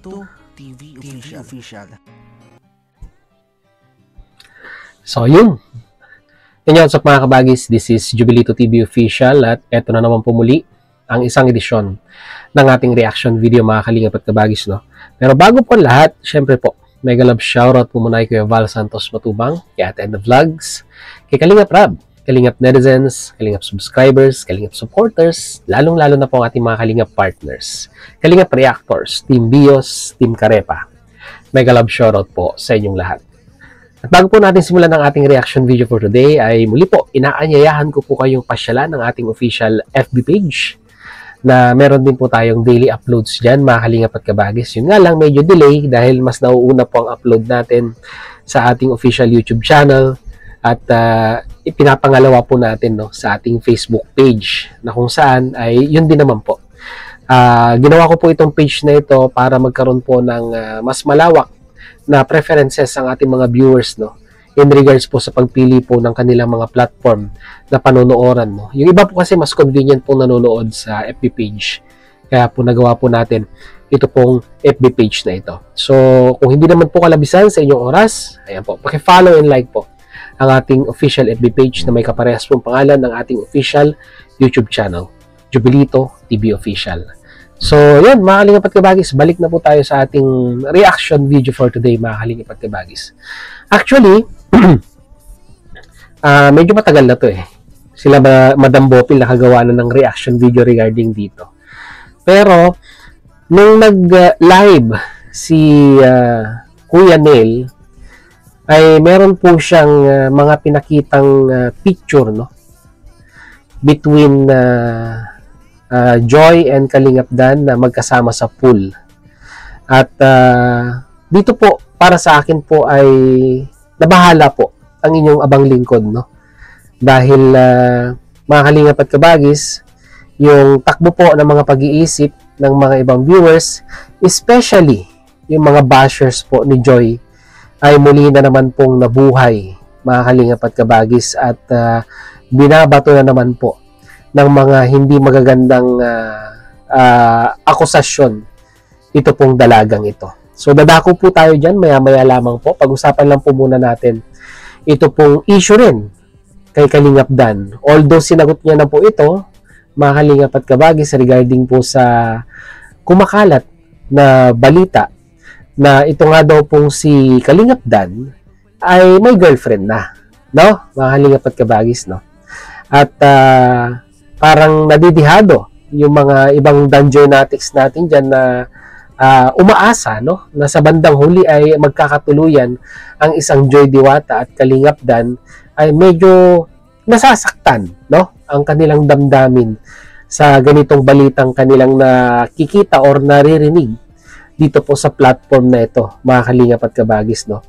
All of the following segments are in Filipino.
Jubilito TV Official. So yun. What's up mga kabagis? This is Jubilito TV Official at eto na naman po muli ang isang edisyon ng ating reaction video mga kalingap at kabagis, no? Pero bago po lahat, syempre po, mega love shoutout po muna kay Val Santos Matubang, kay Ate Edna Vlogs, kay Kalingap Rab, Kalingap netizens, Kalingap subscribers, Kalingap supporters, lalong-lalo na po ang ating mga Kalingap partners, Kalingap reactors, Team Bios, Team Karepa. Mega love shoutout po sa inyong lahat. At bago po natin simulan ng ating reaction video for today, ay muli po, inaanyayahan ko po kayong pasyalan ng ating official FB page na meron din po tayong daily uploads dyan, mga kalingap at kabagis. Yun nga lang, medyo delay dahil mas nauuna po ang upload natin sa ating official YouTube channel at ipinapangalawa po natin, no, sa ating Facebook page na kung saan ay yun din naman po. Ginawa ko po itong page na ito para magkaroon po ng mas malawak na preferences ang ating mga viewers, no, in regards po sa pagpili po ng kanilang mga platform na panonooran, no. Yung iba po kasi mas convenient po nanonood sa FB page, kaya po nagawa po natin ito pong FB page na ito. So kung hindi naman po kalabisan sa inyong oras, ayan po, paki-follow and like po ang ating official FB page na may kaparehas pong pangalan ng ating official YouTube channel, Jubilito TV Official. So, yun, mga kalingap at kabagis, balik na po tayo sa ating reaction video for today, mga kalingap at kabagis. Actually, medyo matagal na to eh. Sila Madam Bopil nakagawa na ng reaction video regarding dito. Pero, nung nag-live si Kuya Nel, ay meron po siyang mga pinakitang picture, no, between Joy and Kalingap Dan na magkasama sa pool. At dito po, para sa akin po ay nabahala po ang inyong abang lingkod, no? Dahil mga kalingap at kabagis, yung takbo po ng mga pag-iisip ng mga ibang viewers, especially yung mga bashers po ni Joy, ay muli na naman pong nabuhay, mga kalingap at kabagis, at binabato na naman po ng mga hindi magagandang akusasyon ito pong dalagang ito. So dadako po tayo dyan, maya-maya lamang po. Pag-usapan lang po muna natin ito pong issue rin kay Kalingap Dan. Although sinagot niya na po ito, mga kalingap at kabagis, regarding po sa kumakalat na balita na ito nga daw pong si Kalingap Dan ay may girlfriend na, no? Mga kalingap at kabagis, no? At parang nadidihado yung mga ibang Danjoynatics natin dyan na umaasa, no, na sa bandang huli ay magkakatuluyan ang isang Joy Diwata at Kalingap Dan, ay medyo nasasaktan, no, ang kanilang damdamin sa ganitong balitang kanilang nakikita or naririnig dito po sa platform na ito, mga kalingap at kabagis, no.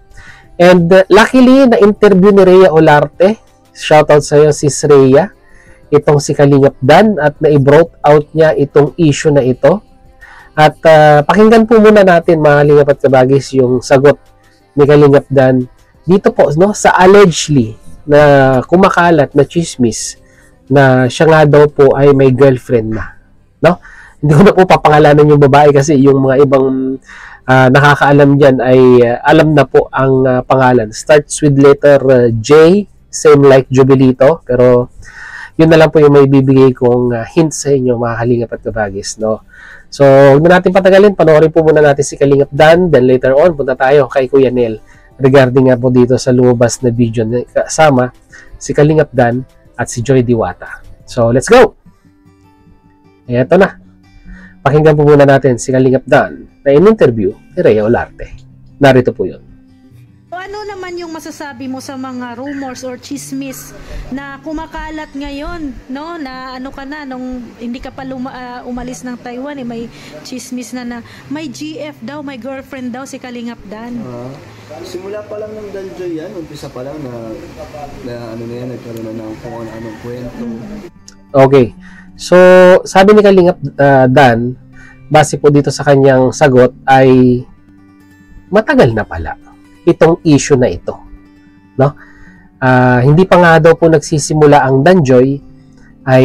And luckily, na-interview ni Rhea Olarte, shoutout sa iyo sis Rhea, itong si Kalingap Dan, at na-i-brought out niya itong issue na ito. At pakinggan po muna natin, mga kalingap at kabagis, yung sagot ni Kalingap Dan dito po, no, sa allegedly na kumakalat na chismis na siya nga daw po ay may girlfriend na, no? Hindi ko na po papangalanan yung babae kasi yung mga ibang nakakaalam dyan ay alam na po ang pangalan. Starts with letter J, same like Jubilito, pero yun na lang po yung may bibigay kong hint sa inyo, mga kalingap at kabagis, no? So, huwag na natin patagalin. Panoorin po muna natin si Kalingap Dan. Then later on, punta tayo kay Kuya Nel regarding nga po dito sa lumabas na video na kasama si Kalingap Dan at si Joy Diwata. So, let's go! Eto na. Pakinggan po muna natin si Kalingap Dan na in-interview ni Rhea Olarte. Narito po yun. Ano naman yung masasabi mo sa mga rumors or chismis na kumakalat ngayon, no? Na ano ka na, nung hindi ka pa umalis ng Taiwan, eh, may chismis na may GF daw, may girlfriend daw si Kalingap Dan. Simula pa lang ng Danjoy yan, umpisa pa lang na ano na yan, nagkaroon na ng kung anong kwento. Okay. So, sabi ni Kalingap Dan, base po dito sa kanyang sagot, ay matagal na pala itong issue na ito, no? Hindi pa nga daw po nagsisimula ang Danjoy, ay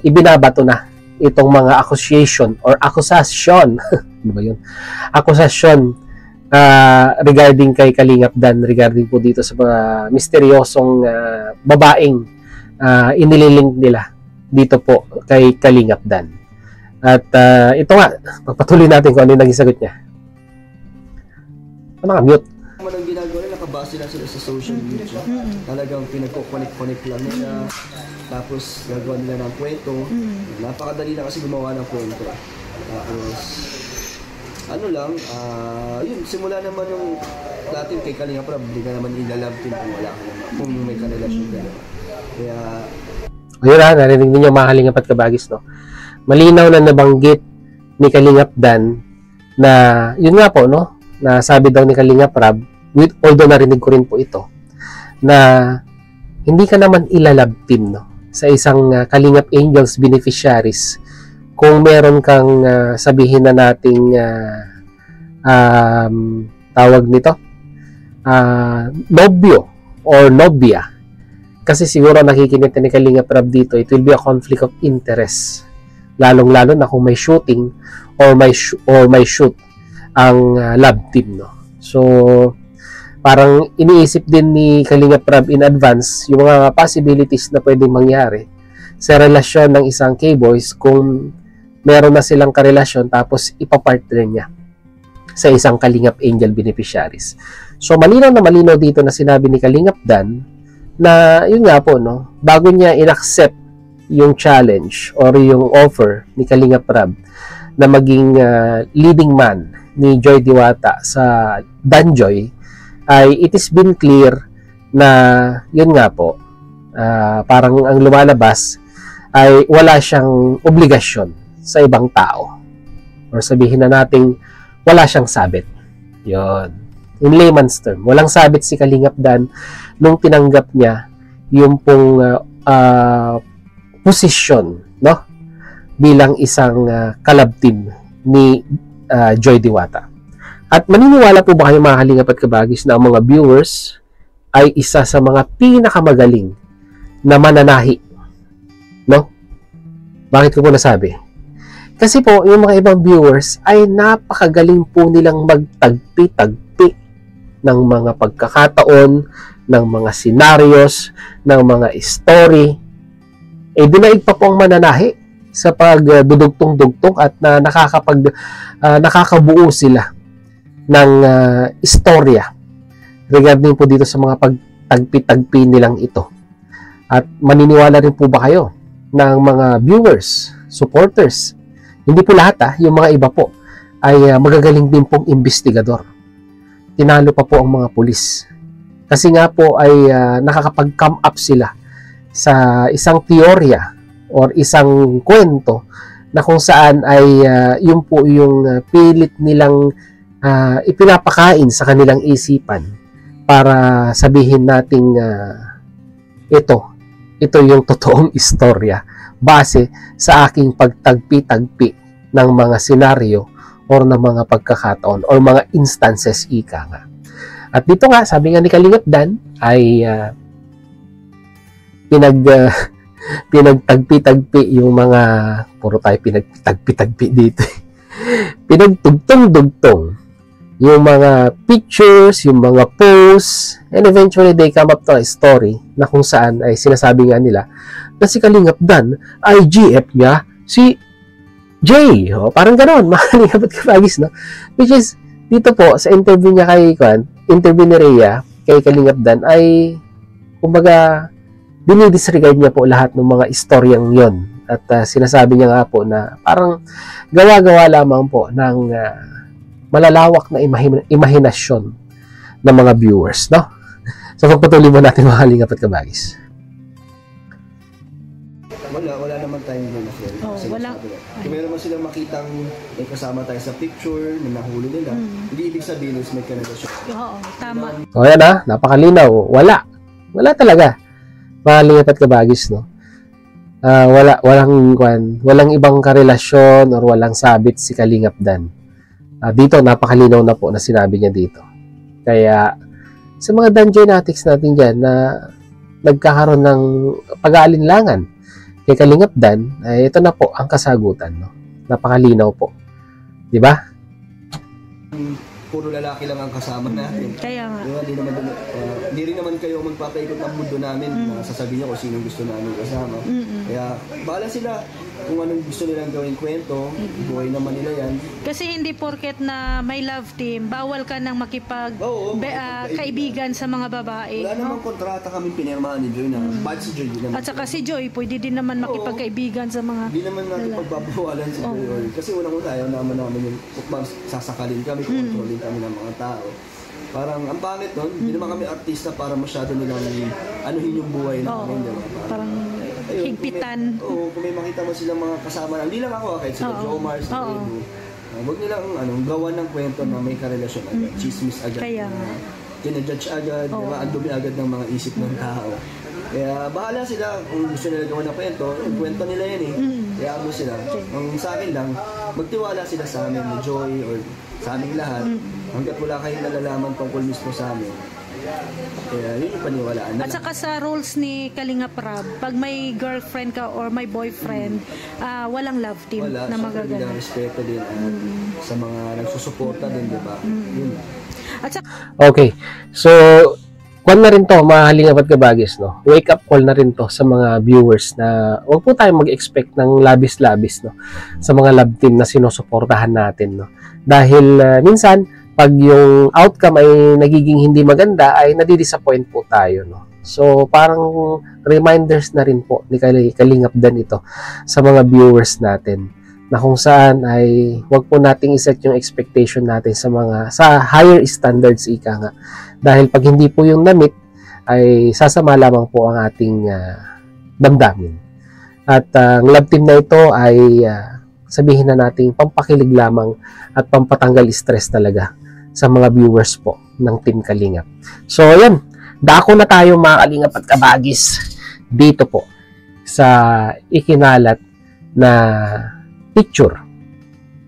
ibinabato na itong mga accusation or akusasyon Ano ba yun? Akusasyon regarding kay Kalingap Dan, regarding po dito sa mga misteryosong babaeng inililink nila dito po kay Kalingap Dan. At ito nga, pagpatuloy natin kung ano yung naging sagot niya. Naka-mute. Naman ang ginagawa nila, nakabase lang sila sa social media. Talagang pinagko-connect lang nila. Tapos gagawa nila ng kwento. Napakadali na kasi gumawa ng kwento. Tapos ano lang, yun, simula naman yung dati kay Kalingap Rab, hindi ka naman ilalove team kung wala ka naman, kung may karelasyon ka. Kaya ayun na, narinig ninyo mga Kalingap at Kabagis, no? Malinaw na nabanggit ni Kalingap Dan na, yun nga po, no? Na sabi daw ni Kalingap Rab, although narinig ko rin po ito, na hindi ka naman ilalab team, no? Sa isang Kalingap Angels beneficiaries, kung meron kang sabihin na nating tawag nito, nobyo or nobya, kasi siguro nakikinita ni Kalingap Rab dito, it will be a conflict of interest, lalong-lalo na kung may shooting or may shoot ang lab team, no? So parang iniisip din ni Kalingap Rab in advance yung mga possibilities na pwedeng mangyari sa relasyon ng isang K-Boys kung meron na silang karelasyon tapos ipapartner niya sa isang Kalingap Angel beneficiaries. So malinaw na malinaw dito na sinabi ni Kalingap Dan na yun nga po, no, bago niya inaccept yung challenge or yung offer ni Kalingap Rab na maging leading man ni Joy Diwata sa Danjoy, ay it is been clear na yun nga po, parang ang lumalabas ay wala siyang obligasyon sa ibang tao, or sabihin na nating wala siyang sabit. Yun, in layman's term, walang sabit si Kalingap Dan nung tinanggap niya yung pong posisyon, no, bilang isang kalab team ni Joy Diwata. At maniniwala po ba kayo mga Kalingap at Kabagis na ang mga viewers ay isa sa mga pinakamagaling na mananahi, no? Bakit ko po nasabi? Kasi po, yung mga ibang viewers ay napakagaling po nilang magtagpi-tagpi ng mga pagkakataon, ng mga scenarios, ng mga story. Dinaig pa po ang mananahi sa pagdudugtong-dugtong at nakakabuo sila ng istorya regarding po dito sa mga pagtagpi-tagpi nilang ito. At maniniwala rin po ba kayo ng mga viewers, supporters, hindi po lahat yung mga iba po ay magagaling din pong investigador. Tinalo pa po ang mga pulis. Kasi nga po ay nakakapag-come up sila sa isang teorya or isang kwento na kung saan ay yun po yung pilit nilang ipinapakain sa kanilang isipan para sabihin nating ito yung totoong istorya base sa aking pagtagpi-tagpi ng mga senaryo or ng mga pagkakataon or mga instances, ika nga. At dito nga, sabi nga ni Kalingap Dan ay pinagtagpi-tagpi yung mga, puro tayo pinagtagpi-tagpi dito, pinagtugtong-dugtong yung mga pictures, yung mga posts, and eventually they come up to a story na kung saan ay sinasabi nga nila na si Kalingap Dan ay GF niya si Jay. Parang gano'n, mga Kalingap at Kabagis, no? Which is, dito po, sa interview niya interview ni Rhea kay Kalingap Dan ay, kumbaga, dinidisregard niya po lahat ng mga istoryang yon. At sinasabi niya nga po na parang gawa-gawa lamang po ng malalawak na imahinasyon ng mga viewers, no? So, pagpatuloy mo natin mga Kalingap at Kabagis. Wala naman tayong doon. Wala. Kung meron mo silang makitang may kasama tayo sa picture na nahuli nila, hindi ibig sabihin is may karelasyon. Oo, tama. O yan napakalinaw. Wala talaga. Mga Kalingap at Kabagis, no? Walang ibang karelasyon or walang sabit si Kalingap Dan. Dito, napakalinaw na po na sinabi niya dito. Kaya, sa mga Danjoynatics natin dyan na nagkakaroon ng pag-aalinlangan kay Kalingap Dan, ay ito na po ang kasagutan, no? Napakalinaw po. Diba? puro lalaki lang ang kasama natin. Kaya nga. Diba, di rin naman kayo magpapaikot ng mundo namin na sasabihin niyo kung sino gusto namin kasama. Kaya bahala sila kung anong gusto nilang gawing kwento, buhay naman nila yan. Kasi hindi porket na may love team, bawal ka nang kaibigan sa mga babae. Wala namang kontrata kami pinirmahan ni Joy na bad si Joy. At saka si Joy, pwede din naman makipagkaibigan sa mga... Hindi naman natin pagbabawalan si Joy. Kasi unang-una ayaw naman namin yung sasakalin kami, kontrolin kami ng mga tao. Parang ang pangit nun, hindi naman kami artista para masyado nilang anuhin yung buhay namin. Parang higpitan. Kung may makita mo silang mga kasama, hindi lang ako, kahit sila Jomar, si Edu. Huwag nilang gawa ng kwento na may karelasyon agad, chismis agad. Kaya tinajudge agad, diba? Ang dumi agad ng mga isip ng tao. Kaya bahala sila kung gusto nila gawa ng kwento, yung kwento nila yan eh. Kaya ano sila. Ang sa akin lang, magtiwala sila sa amin ni Joy or sa aming lahat. Hanggat wala kayong nalalaman tungkol mismo sa amin. Kaya yun yung paniwalaan na. At saka sa rules ni Kalingap Rab, pag may girlfriend ka or may boyfriend, walang love team na magagana. Wala, respeto din sa mga nagsusuporta din, di ba? Yun. At saka, Okay. So, kwan na rin to, mga Kalingap at Kabagis, no? Wake up call na rin to sa mga viewers na huwag po tayong mag-expect ng labis-labis, no? Sa mga love team na sinusuportahan natin, no? Dahil minsan, pag yung outcome ay nagiging hindi maganda, ay nadidisappoint po tayo, no? So, parang reminders na rin po ni Kalingap Dan ito sa mga viewers natin na kung saan ay wag po nating iset yung expectation natin sa higher standards, ika nga. Dahil pag hindi po yung namit, ay sasama lamang po ang ating damdamin. At ang love team na ito ay sabihin na nating pampakilig lamang at pampatanggal stress talaga sa mga viewers po ng Team Kalingap. So, yan. Dako na tayo mga Kalingap at Kabagis dito po sa ikinalat na picture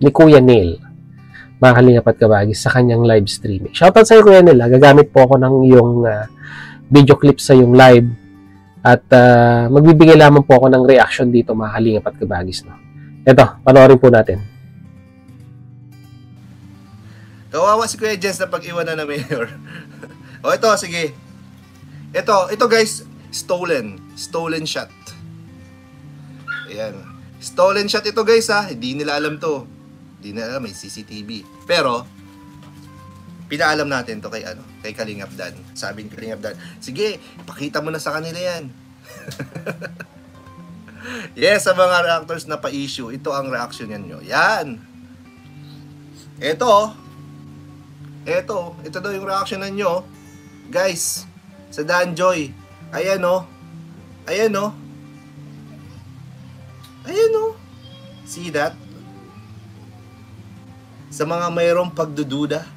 ni Kuya Neil, mga Kalingap at Kabagis, sa kanyang live streaming. Shoutout sa iyo, Kuya Neil. Gagamit po ako ng iyong video clip sa iyong live at magbibigay lamang po ako ng reaction dito, mga Kalingap at Kabagis. No? Ito, panoorin po natin. Kawawa si Kuya Jens na pag-iwanan na mayor. O ito, sige. Ito guys, stolen shot. Ayan. Stolen shot ito guys ha. Hindi nila alam to. Hindi nila alam, may CCTV. Pero, pinaalam natin to kay Kalingap Dan. Sabi ni Kalingap Dan, sige, pakita mo na sa kanila yan. Yes, sa mga reactors na pa-issue, ito ang reaction nyo. Yan. Ito daw yung reaction nyo. Guys, sa Danjoy. Ayan o. Ayan o. Ayan o. See that? Sa mga mayroong pagdududa.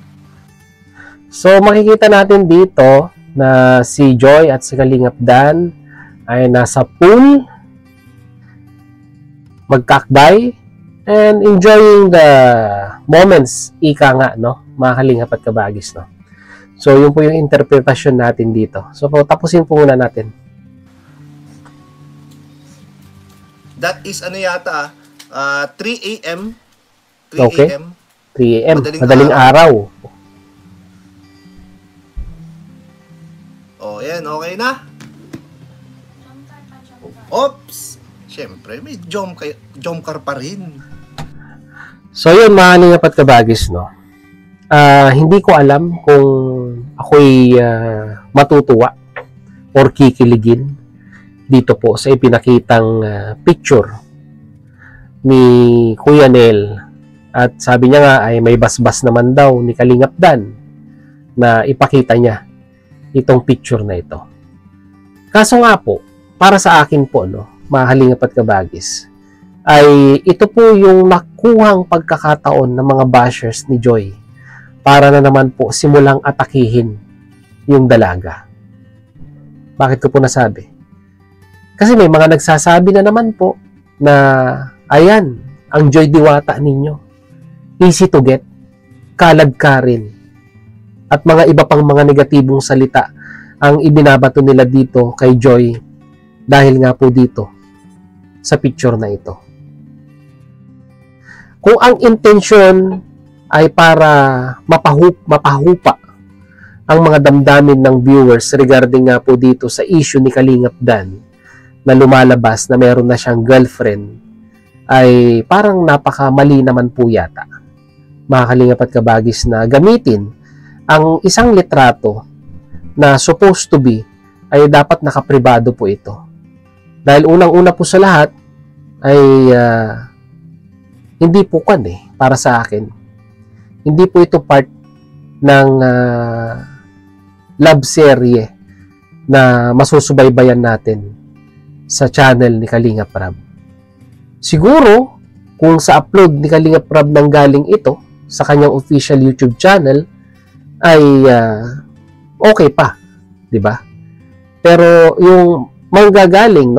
So, makikita natin dito na si Joy at si Kalingap Dan ay nasa pool, magkakbay, and enjoying the moments, ika nga, no? Mga Kalingap at Kabagis, no? So, yun po yung interpretasyon natin dito. So, tapusin po muna natin. That is ano yata, 3 a.m. 3 Okay. a.m. 3 a.m. Madaling araw. Oh, yan, okay na. Oops! Siyempre, may jomcar pa rin. So, yun, mga Kalingap at Kabagis, no? Hindi ko alam kung ako'y matutuwa or kikiligin dito po sa ipinakitang picture ni Kuya Nel. At sabi niya nga ay may basbas naman daw ni Kalingap Dan na ipakita niya itong picture na ito. Kaso nga po, para sa akin po, no, mga Kalingap at Kabagis, ay ito po yung nakuhang pagkakataon ng mga bashers ni Joy para na naman po simulang atakihin yung dalaga. Bakit ko po nasabi? Kasi may mga nagsasabi na naman po na ayan, ang Joy Diwata ninyo. Easy to get, kalad ka rin. At mga iba pang mga negatibong salita ang ibinabato nila dito kay Joy dahil nga po dito sa picture na ito. Kung ang intention ay para mapahupa ang mga damdamin ng viewers regarding nga po dito sa issue ni Kalingap Dan na lumalabas na meron na siyang girlfriend, ay parang napakamali naman po yata, mga Kalingap at Kabagis, na gamitin ang isang litrato na supposed to be ay dapat nakapribado po ito. Dahil unang-una po sa lahat ay hindi po para sa akin. Hindi po ito part ng love serye na masusubaybayan natin sa channel ni Kalingap Rab. Siguro, kung sa upload ni Kalingap Rab nang galing ito sa kanyang official YouTube channel, ay okay pa, di ba? Pero yung manggagaling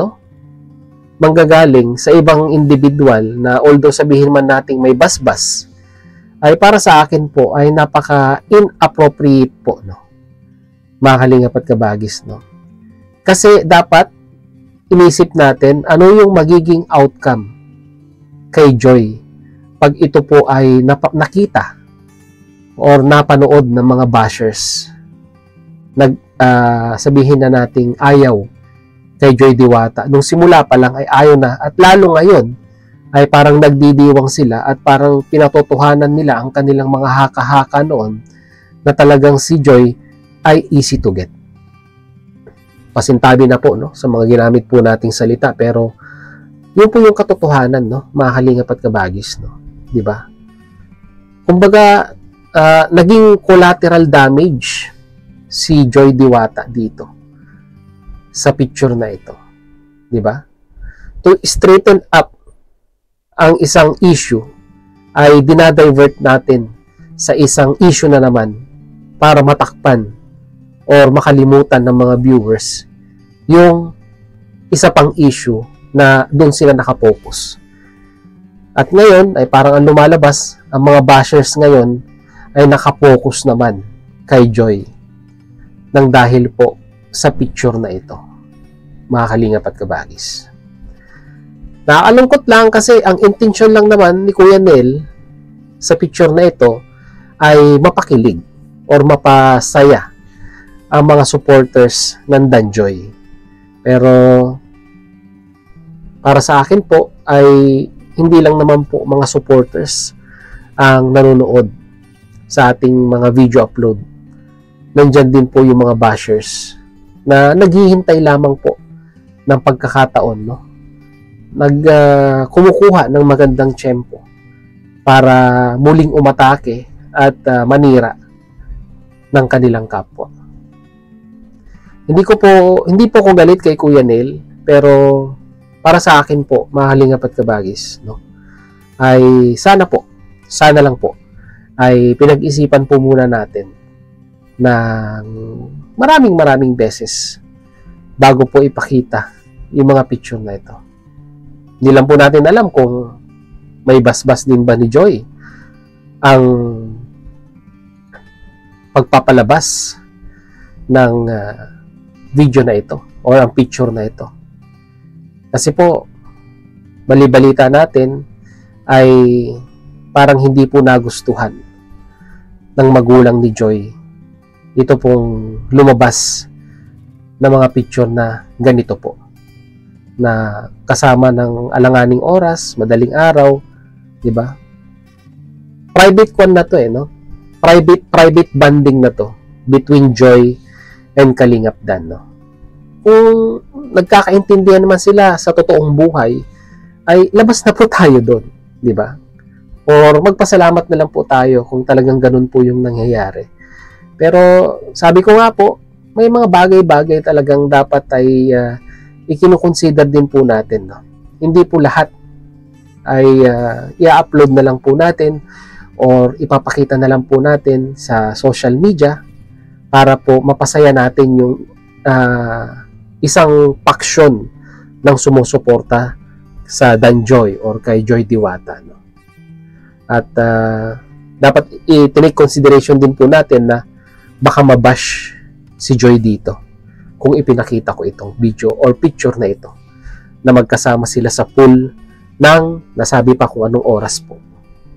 sa ibang individual na although sabihin man nating may basbas, ay para sa akin po ay napaka-inappropriate po, mga Kalingap at Kabagis, Kasi dapat inisip natin ano yung magiging outcome kay Joy pag ito po ay nakita or napanood ng mga bashers. Sabihin na nating ayaw kay Joy Diwata. Nung simula pa lang ay ayaw na, at lalo ngayon ay parang nagdidiwang sila at parang pinatotohanan nila ang kanilang mga haka-haka noon na talagang si Joy ay easy to get. Pasintabi na po sa mga ginamit po nating salita, pero yun po yung katotohanan, mga Kalingap at Kabagis, di ba? Kumbaga, naging collateral damage si Joy Diwata dito sa picture na ito, di ba? To straighten up ang isang issue ay dinadivert natin sa isang issue na naman para matakpan or makalimutan ng mga viewers yung isa pang issue na doon sila nakapokus. At ngayon ay parang ang lumalabas, ang mga bashers ngayon ay nakapokus naman kay Joy nang dahil po sa picture na ito, mga Kalingap at Kabagis. Nakakalungkot lang kasi ang intention lang naman ni Kuya Nel sa picture na ito ay mapakilig or mapasaya ang mga supporters ng Danjoy. Pero para sa akin po ay hindi lang naman po mga supporters ang nanonood sa ating mga video upload. Nandyan din po yung mga bashers na naghihintay lamang po ng pagkakataon, kumukuha ng magandang tiyempo para muling umatake at manira ng kanilang kapwa. Hindi po ko galit kay Kuya Nel, pero para sa akin po, mga Kalingap at Kabagis, ay sana lang po ay pinag-isipan po muna natin ng maraming beses bago po ipakita yung mga picture na ito. Hindi lang po natin alam kung may basbas din ba ni Joy ang pagpapalabas ng video na ito or ang picture na ito. Kasi po, bali-balita natin ay parang hindi po nagustuhan ng magulang ni Joy ito pong lumabas na mga picture na ganito po, na kasama ng alanganing oras, madaling araw, di ba? Private na to private bonding na to between Joy and Kalingap Dan, Kung nagkakaintindihan naman sila sa totoong buhay, ay labas na po tayo doon, di ba? Or magpasalamat na lang po tayo kung talagang ganun po yung nangyayari. Pero sabi ko nga po, may mga bagay-bagay talagang dapat ay ikinukonsider din po natin. Hindi po lahat ay i-upload na lang po natin or ipapakita na lang po natin sa social media para po mapasaya natin yung isang paksyon ng sumusuporta sa Danjoy or kay Joy Diwata. At dapat i-take consideration din po natin na baka mabash si Joy dito kung ipinakita ko itong video or picture na ito na magkasama sila sa pool ng nasabi pa kung anong oras po.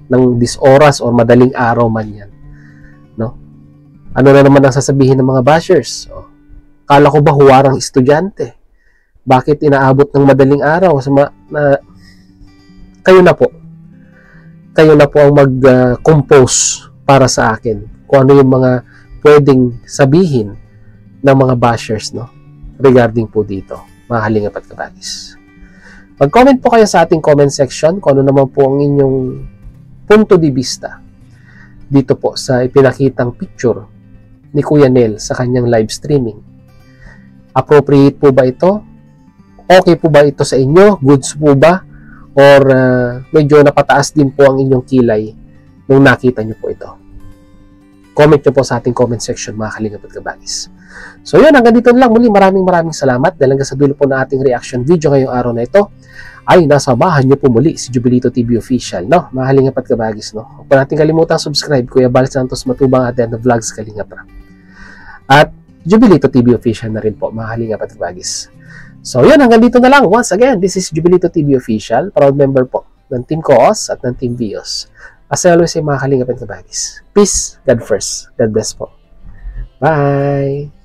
ng disoras or madaling araw man yan. No? Ano na naman ang sasabihin ng mga bashers? O, kala ko ba huwarang estudyante? Bakit inaabot ng madaling araw? Kayo na po. Kayo na po ang mag-compose para sa akin kung ano yung mga pwedeng sabihin ng mga bashers, no? Regarding po dito, mga Kalingap at Kabagis. Mag-comment po kayo sa ating comment section kung ano naman po ang inyong punto de vista dito po sa ipinakitang picture ni Kuya Nel sa kanyang live streaming. Appropriate po ba ito? Okay po ba ito sa inyo? Goods po ba? Or medyo napataas din po ang inyong kilay nung nakita nyo po ito? Comment nyo po sa ating comment section, mga Kalingap at Kabagis. So yun, hanggang dito lang muli. Maraming sa dahil hanggang sa dulo po ng ating reaction video ngayong araw na ito ay nasamahan nyo po muli si Jubilito TV Official, no? Mga Kalingap at Kabagis, no? Huwag pa natin kalimutang subscribe, Kuya Bal Santos Matubang at The End of Vlogs Kalingap Rap. At Jubilito TV Official na rin po, mga Kalingap at Kabagis. So yun, hanggang dito na lang. Once again, this is Jubilito TV Official, proud member po ng Team Koos at ng Team Vios. As I always say, mga Kalingap at Kabagis, peace, God first, God bless po. Bye!